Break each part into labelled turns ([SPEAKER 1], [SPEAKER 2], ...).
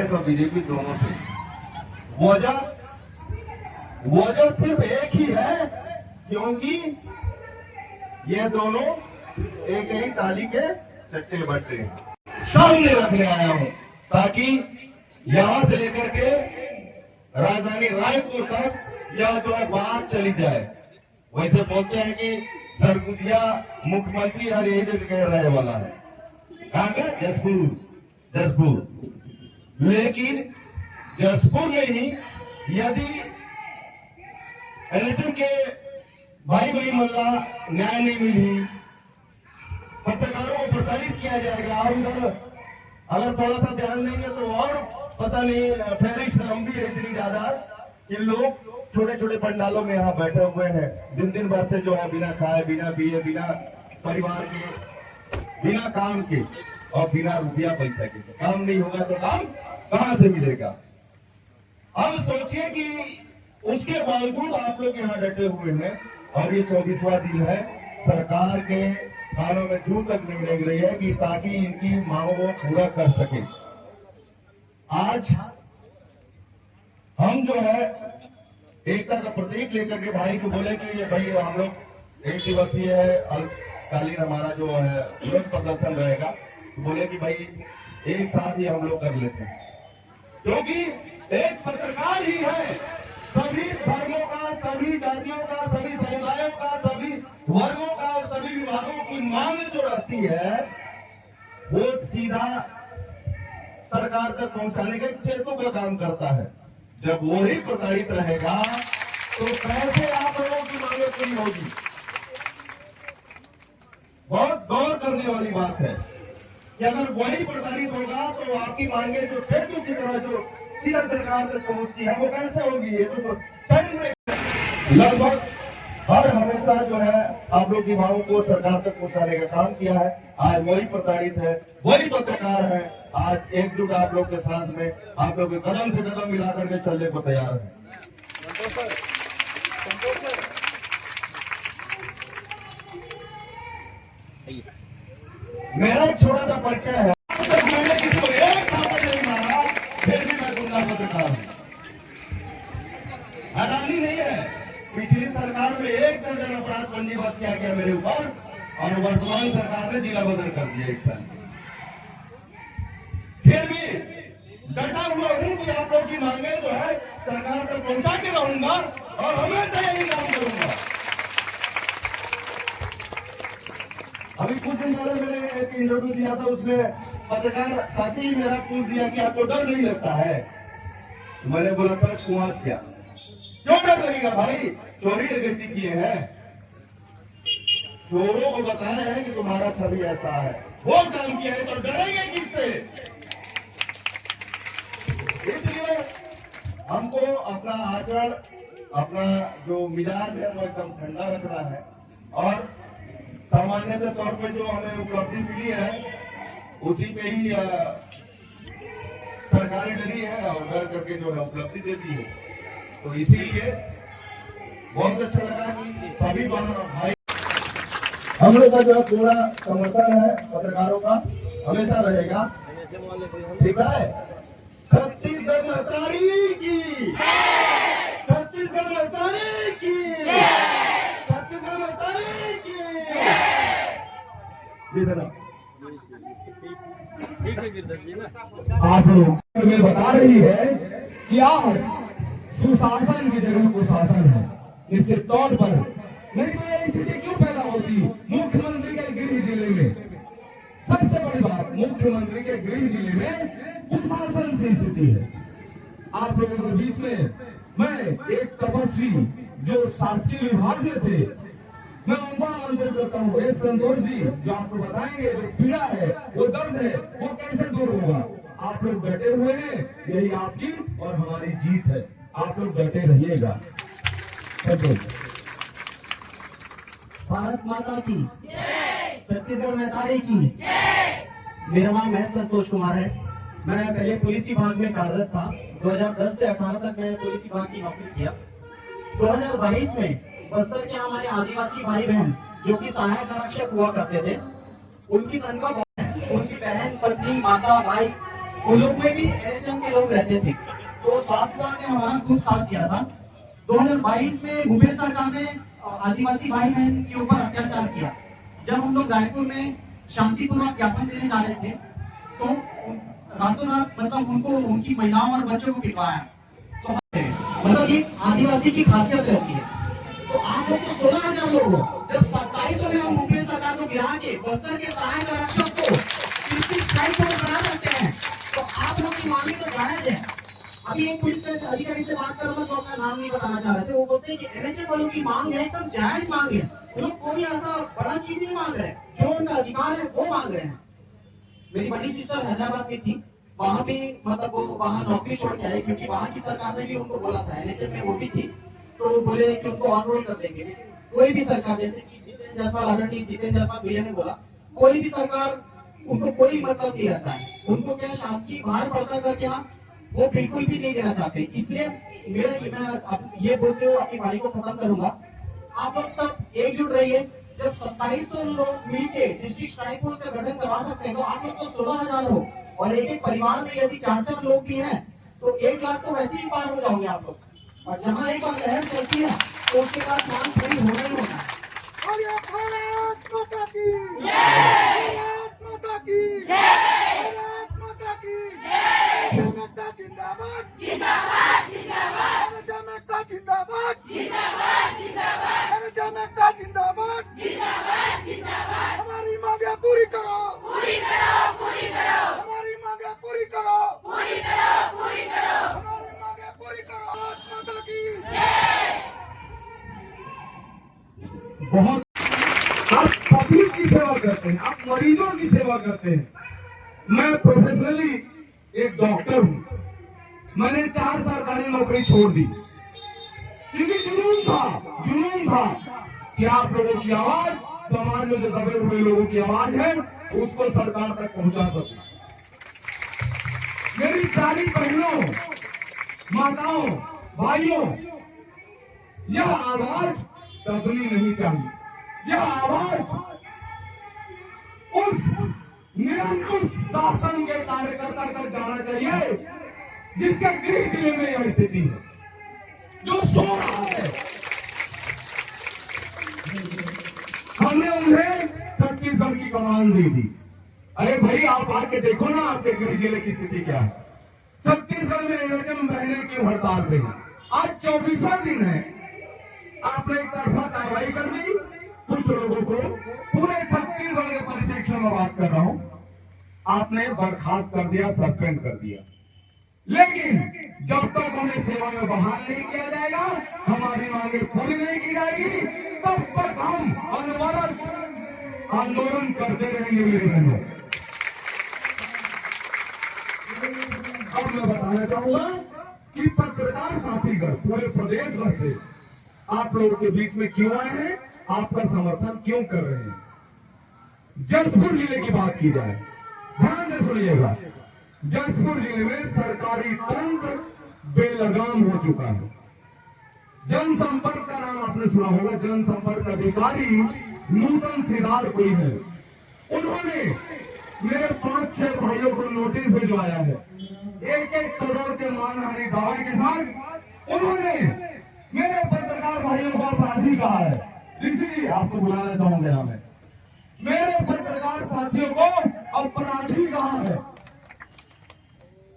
[SPEAKER 1] कांग्रेस और बीजेपी दोनों से। वजह सिर्फ एक ही है, क्योंकि ये दोनों एक ही ताली के चट्टे बट्टे सामने रखने आया हूं, ताकि यहां से लेकर के राजधानी रायपुर तक यह जो है बात चली जाए। वैसे बोलते हैं कि सरगुजिया मुख्यमंत्री हर यही जगह रहने वाला है, कहां का? जसपुर। लेकिन जसपुर में ही यदि इलेक्शन के भाई मल्ला न्याय नहीं मिली, पत्रकारों को प्रताड़ित किया जाएगा, और उधर अगर थोड़ा सा ध्यान देंगे तो और पता नहीं फहरिस्त लंबी है इतनी ज्यादा कि लोग छोटे छोटे पंडालों में यहाँ बैठे हुए हैं दिन भर से, जो है बिना खाए, बिना पिए, बिना परिवार के, बिना काम के और बिना रुपया पैसा के। काम नहीं होगा तो काम कहां से मिलेगा? अब सोचिए कि उसके बावजूद आप लोग यहाँ डटे हुए हैं, और ये 24वां दिन है, सरकार के थानों में जूं तक नहीं लग रही है कि ताकि इनकी मांगों को पूरा कर सके। आज हम जो है एकता का प्रतीक लेकर के भाई को बोले कि ये भाई हम लोग एक दिवसीय है, अल्पकालीन हमारा जो है विरोध प्रदर्शन रहेगा, तो बोले कि भाई एक साथ ही हम लोग कर लेते हैं, क्योंकि एक पत्रकार ही है सभी धर्मों का, सभी जातियों का, सभी समुदायों का, सभी वर्गों का और सभी विभागों की मांग जो रहती है वो सीधा सरकार तक पहुंचाने के सेतु का काम करता है। जब वो ही प्रताड़ित रहेगा तो कैसे आप लोगों की मांगे पूरी होगी? बहुत गौर करने वाली बात है कि अगर वही प्रताड़ित होगा तो आपकी मांगे जो सेतु की तरह जो सीधा सरकार तक पहुंचती है वो कैसे होगी? ये तो लगभग हर हमेशा जो है आप लोग की मांगों को सरकार तक पहुंचाने का काम किया है। आज वही प्रताड़ित है, वही पत्रकार है, आज एकजुट आप लोग के साथ में आप लोग कदम से कदम मिला करके चलने को तैयार है। मेरा एक छोटा सा परिचय है, मैंने किसी को एक खातर नहीं मारा, फिर भी मैं गुंडा पत्रकार हूं। हैरानी नहीं है, पिछली सरकार में एक दर्जन अपराध पंजीबद्ध किया गया मेरे ऊपर, और वर्तमान सरकार ने जिला बदल कर दिया एक साल। फिर भी डटा हुआ हूं कि आप लोग की मांगे जो है सरकार तक पहुंचा के रहूंगा और हमेशा यही काम करूंगा। अभी कुछ दिन पहले मैंने एक इंटरव्यू दिया था, उसमें पत्रकार साथी ही मेरा पूछ दिया कि आपको डर नहीं लगता है? तो मैंने बोला सर कुआं क्या, क्यों डर लगेगा भाई? चोरी डकैती किए हैं, चोरों को बताया है कि तुम्हारा छवि ऐसा है, वो काम किया है तो डरेंगे किससे? इसलिए हमको अपना आचरण, अपना जो मिजाज है वो एकदम ठंडा रखना है, और सामान्य तौर पे जो हमें उपलब्धि मिली है उसी पे ही सरकारें डरी है और डर करके जो है उपलब्धि देती है। तो इसीलिए बहुत अच्छा लगा कि सभी भाई हम लोग का जो पूरा समर्थन है पत्रकारों का हमेशा रहेगा, ठीक है? छत्तीसगढ़ महतारी की, छत्तीसगढ़ महतारी की, छत्तीसगढ़ महतारी की। आप लोग में बता रही है कि आज सुशासन की जगह कुशासन है, निश्चित तौर पर। नहीं तो ये स्थिति क्यों पैदा होती? मुख्यमंत्री के गृह जिले में, सबसे बड़ी बात, मुख्यमंत्री के गृह जिले में कुशासन की स्थिति है। आप लोगों के बीच में मैं एक तपस्वी जो शासकीय विभाग में थे, मैं उनका आमंत्रित करता हूँ। एस संतोष जी जो आपको बताएंगे जो पीड़ा है, वो दर्द है, वो कैसे दूर होगा। आप लोग डटे हुए हैं, यही आपकी और हमारी जीत है। आप लोग डटे रहिएगा।
[SPEAKER 2] भारत माता की, छत्तीसगढ़ महतारी की। मेरा नाम एस संतोष कुमार है। मैं पहले पुलिस विभाग में कार्यरत था। 2010 से 18 तक मैंने पुलिस विभाग की नौकरी किया। 2022 में बस्तर के हमारे आदिवासी भाई बहन जो कि सहायक आरक्षक हुआ करते थे, उनकी तनख्वाह, उनकी बहन, पत्नी, माता, भाई उन लोग में भी एनएचएम के लोग रहते थे। तो स्वास्थ्य विभाग ने हमारा खूब साथ दिया था। 2022 में भूपेश सरकार ने आदिवासी भाई बहन के ऊपर अत्याचार किया। जब हम लोग रायपुर में शांतिपूर्वक ज्ञापन देने जा रहे थे तो रातों रात मतलब उनको उनकी महिलाओं और बच्चों को पिटवाया। तो मतलब ये आदिवासी की खासियत रहती है। तो आप लोग तो 16,000 लोग हो, जब 27 में हम भूपेश सरकार को गिरा के बस्तर के सहायक आरक्षक को स्ट्राइक फोर्स बना सकते हैं, तो आप लोग की मांगे तो जायज है। अभी एक पुलिस अधिकारी से बात कर रहा था जो अपना नाम नहीं बताना चाह रहे थे, वो बोलते हैं कि एनएचएम वालों की मांग है एकदम जायज मांग है, वो लोग कोई ऐसा बड़ा चीज नहीं मांग रहे, जो उनका अधिकार है वो मांग रहे हैं। मेरी बड़ी सिस्टर हैदराबाद में थी, वहां भी मतलब वो वहां नौकरी छोड़ के आए क्योंकि वहां की सरकार ने भी उनको बोला था, एनएचएम में वो भी थी, तो बोले कि उनको ऑन रोल कर देंगे। लेकिन कोई भी सरकार, जैसे कि जितेंद्र जायसवाल आदरणीय जितेंद्र जायसवाल भैया ने बोला, कोई भी सरकार उनको कोई मतलब नहीं रहता है, उनको क्या शासकीय भार पड़ता करके यहाँ वो बिल्कुल भी नहीं देना चाहते। इसलिए मेरा मैं ये बोलते हुए अपनी वाणी को खत्म करूंगा, आप लोग सब एकजुट रहिए। जब 2700 लोग मिलके डिस्ट्रिक्ट स्ट्राइक फोर्स का गठन करवा सकते हैं, तो आप लोग तो 16,000 हो, और एक एक परिवार में यदि 4-4 लोग भी हैं तो 1 लाख तो वैसे ही पार हो जाओगे आप लोग। और जहां एक बार लहर चलती है तो उसके बाद मान पूरी होना ही होना है।
[SPEAKER 3] भारत माता की जय, भारत माता की जय, भारत माता की जय। जनता जिंदाबाद जिंदाबाद जिंदाबाद, जनता जिंदाबाद जिंदाबाद जिंदाबाद, जनता जिंदाबाद जिंदाबाद जिंदाबाद। हमारी मांगे पूरी करो पूरी करो पूरी करो, हमारी मांगे पूरी करो पूरी करो पूरी करो, हमारी मांगे पूरी करो। भारत माता की जय।
[SPEAKER 1] बहुत आप पब्लिक की सेवा करते हैं, आप मरीजों की सेवा करते हैं। मैं प्रोफेशनली एक डॉक्टर हूं, मैंने 4 सरकारी नौकरी छोड़ दी क्योंकि जुनून था कि आप लोगों की आवाज, समाज में जो दबे हुए लोगों की आवाज है, उसको सरकार तक पहुंचा सकूं। मेरी प्यारी बहनों, माताओं, भाइयों, यह आवाज दबनी नहीं चाहिए। यह आवाज उस निरंकुश शासन के कार्यकर्ता तक जाना चाहिए जिसके गृह जिले में यह स्थिति है, जो सो रहा है। हमने उन्हें छत्तीसगढ़ की कमान दी थी। अरे भाई, आप आके देखो ना आपके गृह जिले की स्थिति क्या है। छत्तीसगढ़ में एनएचएम बहने की हड़ताल पे है, आज 24वां दिन है। आपने एक तरफा कार्रवाई कर दी कुछ लोगों को, पूरे छत्तीसगढ़ के परिप्रेक्ष्य में बात कर रहा हूं, आपने बर्खास्त कर दिया, सस्पेंड कर दिया। लेकिन जब तक उन्हें सेवा में बहाल नहीं किया जाएगा, हमारी मांगे पूरी नहीं की जाएगी, तब तक हम अनवरत आंदोलन करते रहेंगे। मेरे बहनों, अब मैं बताना चाहूंगा कि पत्रकार साथीगण पूरे प्रदेश भर से आप लोगों के बीच में क्यों आए हैं, आपका समर्थन क्यों कर रहे हैं। जसपुर जिले की बात की जाए, ध्यान से सुनिएगा। जसपुर जिले में सरकारी तंत्र बेलगाम हो चुका है। जनसंपर्क का नाम आपने सुना होगा, जनसंपर्क अधिकारी नूतन सिद्धार्थ कोई है, उन्होंने मेरे 5-6 भाइयों को नोटिस भिजवाया है। 1-1 करोड़ के मानहानि दावे के साथ उन्होंने मेरे पत्रकार भाइयों को अपराधी कहा है। ऋषि जी, आपको बुलाना चाहूंगे यहाँ में, मेरे पत्रकार साथियों को अपराधी कहा है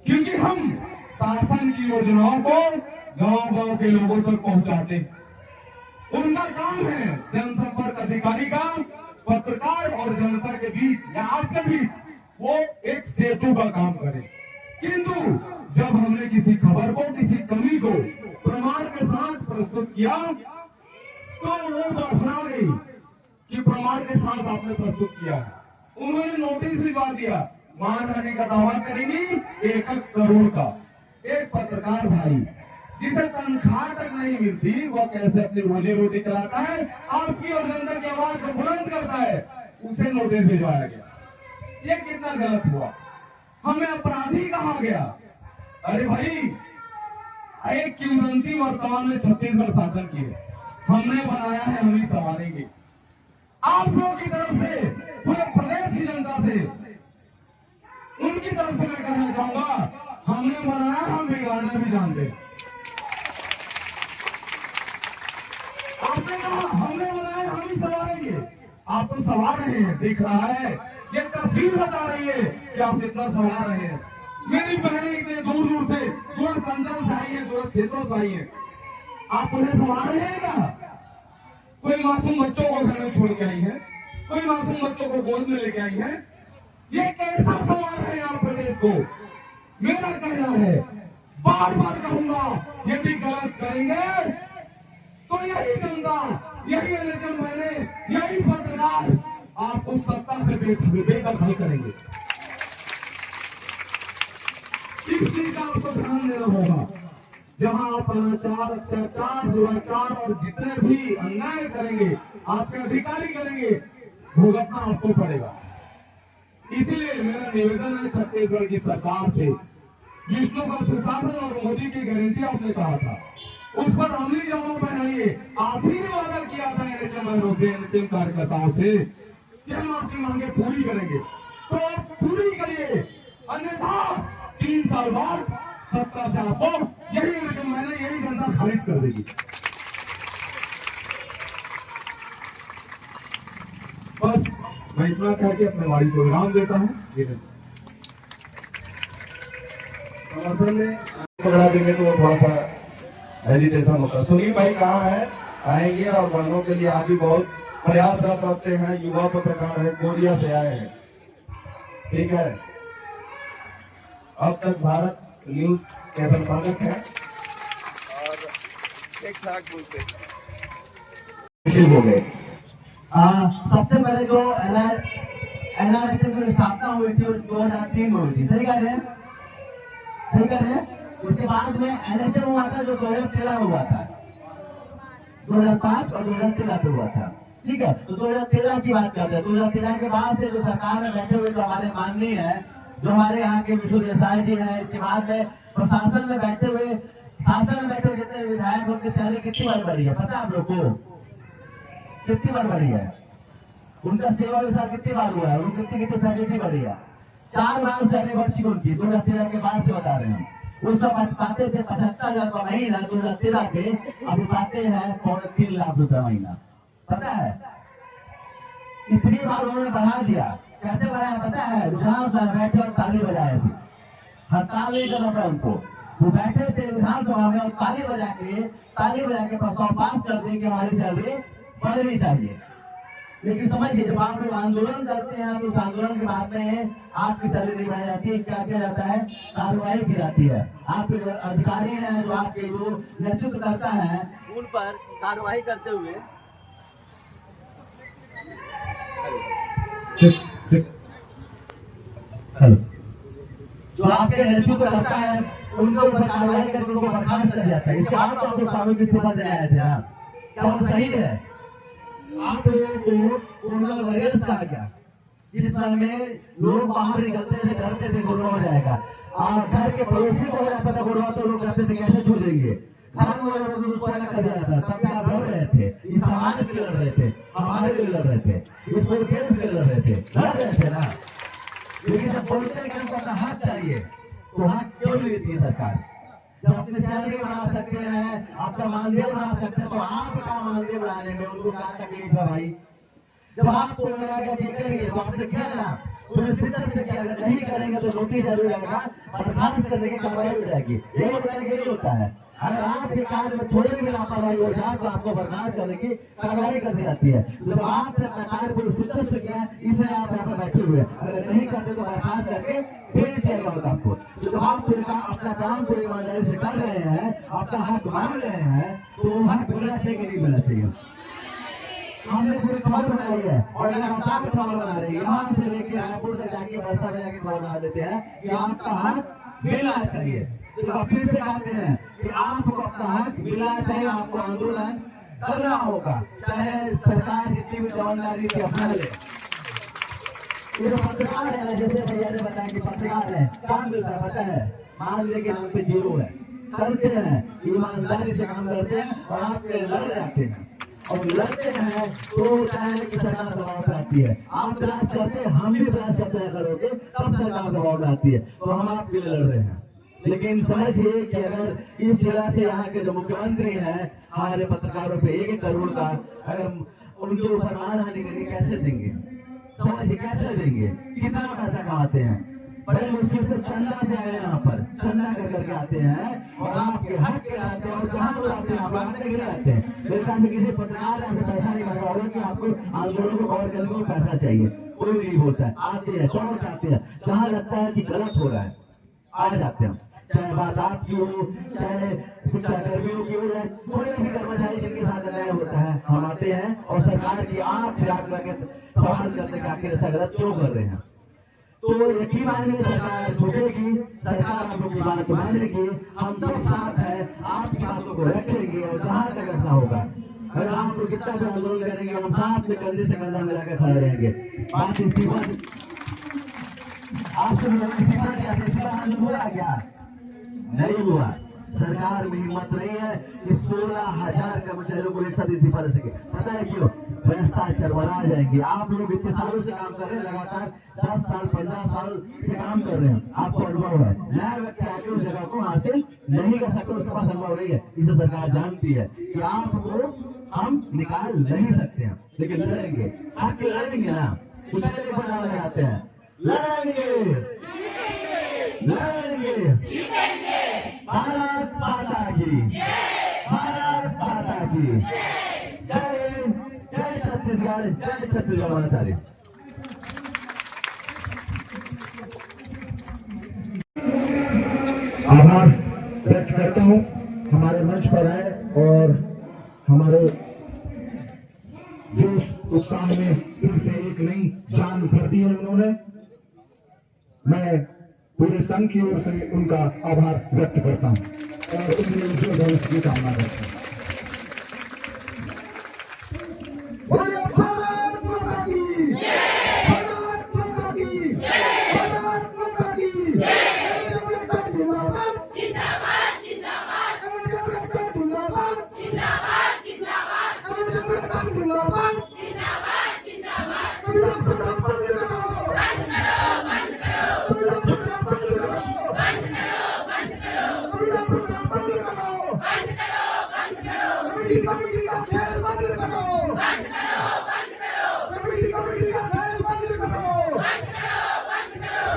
[SPEAKER 1] क्योंकि हम शासन की योजनाओं को गांव-गांव के लोगों तक पहुंचाते। उनका काम है जनसंपर्क अधिकारी का पत्रकार और जनता के बीच या आपके बीच वो एक सेतु का काम करे। किंतु जब हमने किसी खबर को, किसी कमी को प्रमाण के साथ प्रस्तुत किया तो वो बरखला गई कि प्रमाण के साथ आपने प्रस्तुत किया। उन्होंने नोटिस भिजवा दिया, मानहानि का दावा करेंगी 1 करोड़ का। एक पत्रकार भाई जिसे तनख्वाह तक नहीं मिलती, वह कैसे अपनी रोजी रोटी चलाता है, आपकी और जनता की आवाज को बुलंद करता है, उसे नोटिस भिजवाया गया। ये कितना गलत हुआ, हमें अपराधी कहा गया। अरे भाई, एक किंवदंती वर्तमान में छत्तीसगढ़ शासन की है, हमने बनाया है, हम ही संभालेंगे। आप लोगों की तरफ से, पूरे प्रदेश की जनता से उनकी
[SPEAKER 4] की तरफ से मैं कहना चाहूंगा, हमने बनाया, हम बिगाड़ना भी जानते हैं। आपने कहा हमने बनाया, हम ही संवारेंगे। आप तो संवार रहे हैं, दिख रहा है, ये तस्वीर बता रही है कि आप कितना संवार रहे हैं। मेरी बहनें इतने दूर दूर से दूरस्थ अंचल से आई है, दूरस्थ क्षेत्रों से आई है, आप उन्हें संवार रहे हैं क्या? कोई मासूम बच्चों को घर में छोड़ के आई है, कोई मासूम बच्चों को गोद में लेके आई है, ये कैसा संवार रहे हैं आप प्रदेश को? मेरा कहना है, बार बार कहूंगा, यदि गलत करेंगे तो यही जनता, यही इलेक्शन मैंने, यही पत्रकार आपको सत्ता से बेदखल करेंगे। इस चीज का आपको ध्यान देना होगा। जहां आप अनाचार, अत्याचार, दुराचार और जितने भी अन्याय करेंगे, आपके अधिकारी करेंगे, भुगतना आपको पड़ेगा। इसलिए मेरा निवेदन है छत्तीसगढ़ की सरकार से, विष्णु का सुशासन और मोदी की गारंटी आपने कहा था, उस पर अमली जवाब बनाइए। आप ही ने वादा किया था एनएचएम कार्यकर्ताओं से कि हम आपकी मांगे पूरी करेंगे, तो आप पूरी करिए, अन्यथा 3 साल बाद सत्ता से आपको यही एनएचएम मैंने, यही जनता खारिज कर देगी। बस मैं इतना कह के अपने वाणी को विराम देता हूँ।
[SPEAKER 1] समर्थन में पकड़ा देंगे तो वो थोड़ा सा एजिटेशन होता है। सुनील भाई कहाँ है, आएंगे और बनने के लिए आप भी बहुत प्रयासरत करते हैं, युवा पत्रकार है, कोरिया से आए हैं, ठीक है। अब तक भारत न्यूज के संपादक है और ठीक ठाक बोलते
[SPEAKER 2] हो गए। सबसे पहले जो एनआरएचएम की स्थापना हुई थी 2003 में हुई थी, सही कह रहे हैं, सही कह रहे हैं। उसके बाद में एनएचएम हुआ था जो 2013 में हुआ था, 2005 और 2013 पे हुआ था, ठीक है। तो 2013 की बात करते हैं। 2013 के बाद से जो सरकार में बैठे हुए जो हमारे माननीय है, जो हमारे यहाँ के विष्णु देसाई जी हैं, इसके बाद में प्रशासन में बैठे हुए, शासन में बैठे हुए जितने विधायक उनकी सैलरी कितनी बार बढ़ी है पता है आप लोग को? कितनी बार बढ़ी है? उनका सेवा विस्तार कितनी बार हुआ है? उनकी कितनी फैसिलिटी बढ़ी है? 4 बार सैलरी बढ़ चुकी उनकी, 2013 के बाद से बता रहे हैं। उसमें पाते थे 75,000 का महीना 2013 के, अभी पाते हैं 3 लाख रुपए महीना, पता है? इतनी बार उन्होंने बढ़ा दिया। कैसे बढ़ाया पता है? विधानसभा में बैठे और ताली बजाए थे, हड़ताल नहीं करना था उनको। वो बैठे थे विधानसभा में और ताली बजा के प्रस्ताव पास कर दें कि हमारी सैलरी बढ़नी चाहिए। लेकिन समझिए, जब आप लोग आंदोलन करते हैं तो उस आंदोलन के बाद में आपकी सैलरी नहीं बढ़ाई जाती है, क्या किया जाता है? कार्रवाई की जाती है। आपके जो अधिकारी हैं, जो आपके जो नेतृत्व करता है, उन पर कार्रवाई करते हुए जो आपके नेतृत्व करता है, उनके ऊपर कार्रवाई करके उनको बर्खास्त कर जाता है। इसके बाद तो आपको कानून की सेवा दिलाया जाए, क्या वो सही है? आप लोगों को कोरोना वायरस आ गया, जिस समय में लोग बाहर निकलते थे, डरते थे कोरोना हो जाएगा, और घर के पड़ोसी को अगर पता कोरोना तो लोग कहते थे कैसे छू देंगे, घर में अगर उसको अलग कर दिया था, तब क्या लड़ रहे थे? इस समाज के लड़ रहे थे, हमारे लिए लड़ रहे थे, इस पूरे देश के लड़ रहे थे, लड़ रहे थे ना। लेकिन जब बोलते हैं कि हमको अपना हक चाहिए, तो हक क्यों नहीं देती है सरकार? जब अपनी सैलरी बढ़ा सकते हैं, आपका मानदेय बढ़ा सकते हैं, तो आपका मानदेय बढ़ाने में उनको क्या तकलीफ है भाई? जब आप कोरोना का जीतेंगे तो आपने किया ना, पुलिस से किया, नहीं करेंगे तो नोटिस जरूर लगेगा, बर्खास्त करने की कार्रवाई हो जाएगी। यही बताने के लिए होता है। अगर आप के कार्य में थोड़ी भी लापरवाही हो जाए तो आपको बर्खास्त करने की कार्रवाई कर दी जाती है। जब आपने सरकार पुलिस से किया, इसलिए आप यहाँ पर बैठे हुए, अगर नहीं करते तो बर्खास्त करके भेज दिया जाएगा आपको। जब आप अपना काम पूरी ईमानदारी से कर रहे हैं, अपना हक मांग रहे हैं, तो हक मिलना चाहिए कि नहीं मिलना चाहिए? हमने पूरी खबर बनाई है और लगातार खबर बना रही है, यहाँ से लेके रायपुर तक जाके बस्ता में जाके खबर बना देते हैं कि आपका हक मिलना चाहिए। तो फिर से कहते हैं कि आपको अपना हक मिलना चाहिए, आपको आंदोलन करना होगा, चाहे सरकार कितनी भी जवाबदारी से अपना ले। ये जो पत्रकार है, जैसे भैया ने बताया कि पत्रकार है, काम मिलता है पता है, मान लीजिए कि नाम पे 0 है, करते हैं, ईमानदारी से काम करते हैं और आपके लड़ जाते हैं। और लड़ते हैं तो चाहे कि सरकार दबाव डालती है। आप प्रयास करते हैं, हम भी प्रयास करते हैं करोगे, तब सरकार दबाव डालती है। तो हम आपके लिए लड़ रहे हैं। लेकिन समझिए कि अगर इस जगह से यहाँ के जो मुख्यमंत्री हैं हमारे पत्रकारों पे 1 करोड़ का अगर उनके ऊपर मानहानि करेंगे, कैसे देंगे? समझिए कैसे देंगे? कितना पैसा कमाते हैं? बड़े मुश्किल से चंदा से आए यहाँ पर, चंदा कर करके आते हैं और आपके हक के आते हैं और जहाँ लोग आते हैं आप आते के लिए आते हैं। मेरे साथ में किसी पत्रकार आपसे पैसा नहीं मांगा होगा कि आपको आंदोलन को कवर करने को पैसा चाहिए, कोई नहीं होता है। आते हैं, चौड़ चाहते हैं, जहाँ लगता है कि गलत हो रहा है आ जाते हैं। चाहे बात आपकी हो, चाहे कर्मियों की हो, जाए कोई भी कर्मचारी जिनके साथ अन्याय होता है, हम आते हैं और सरकार की आंख से आग करके सवाल करते हैं आखिर ऐसा गलत क्यों कर रहे हैं। तो यकीन मानिए सरकार झुकेगी, सरकार आप लोग की बात मानेगी, हम सब साथ हैं, आपकी बातों को रखेंगे और जहाँ तक ऐसा होगा अगर आप लोग कितना भी आंदोलन करेंगे हम साथ में कंधे से कंधा मिलाकर खड़े रहेंगे। बात इस्तीफा आपसे इस्तीफा हुआ क्या? नहीं हुआ। सरकार में हिम्मत नहीं है कि 16,000 कर्मचारियों को एक साथ इस्तीफा दे सके। पता है क्यों? भ्रष्टाचार बढ़ा जाएंगे। आप लोग इतने सालों से काम कर रहे हैं, लगातार 10 साल 15 साल से काम कर रहे हैं, आपको अनुभव है। नया व्यक्ति आके उस जगह को हासिल नहीं कर सकते, उसके पास अनुभव नहीं है। इसे सरकार जानती है कि आपको हम निकाल नहीं सकते हैं, लेकिन लड़ेंगे, आपके लड़ेंगे ना, दूसरे पर लगाते हैं, लड़ेंगे लड़ेंगे। भारत माता की, भारत माता की जय। जय छत्तीसगढ़, जय छत्तीसगढ़ महाचारी।
[SPEAKER 4] आभार व्यक्त करता हूँ हमारे मंच पर आए और हमारे जोश उत्साह में फिर से एक नई जान भर दी है उन्होंने। मैं पूरे संघ की ओर से उनका आभार व्यक्त करता हूँ और उनके उज्जवल भविष्य की कामना करता हूँ।
[SPEAKER 3] बोले भारत माता की जय, भारत माता की जय, भारत माता की जय। जनता जिंदाबाद जिंदाबाद जिंदाबाद, जनता जिंदाबाद जिंदाबाद जिंदाबाद, जनता जिंदाबाद जिंदाबाद जिंदाबाद। संविधान प्रताप बंद करो, बंद करो, बंद करो। संविधान प्रताप बंद करो, बंद करो, बंद करो। संविधान प्रताप बंद करो, बंद करो, बंद करो। कमेटी का खेल बंद करो, बंद करो, बंद करो। कमेटी का खेल बंद करो, बंद करो, बंद करो।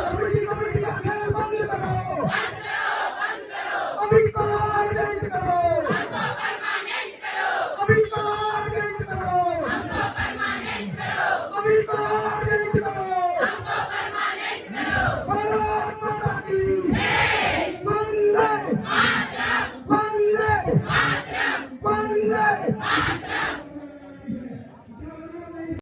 [SPEAKER 3] कमेटी का खेल बंद करो, बंद करो, बंद करो। अभी करो, अर्जेंट करो, हमको परमानेंट करो। अभी करो, अर्जेंट करो, हमको परमानेंट करो। अभी करो, अर्जेंट करो।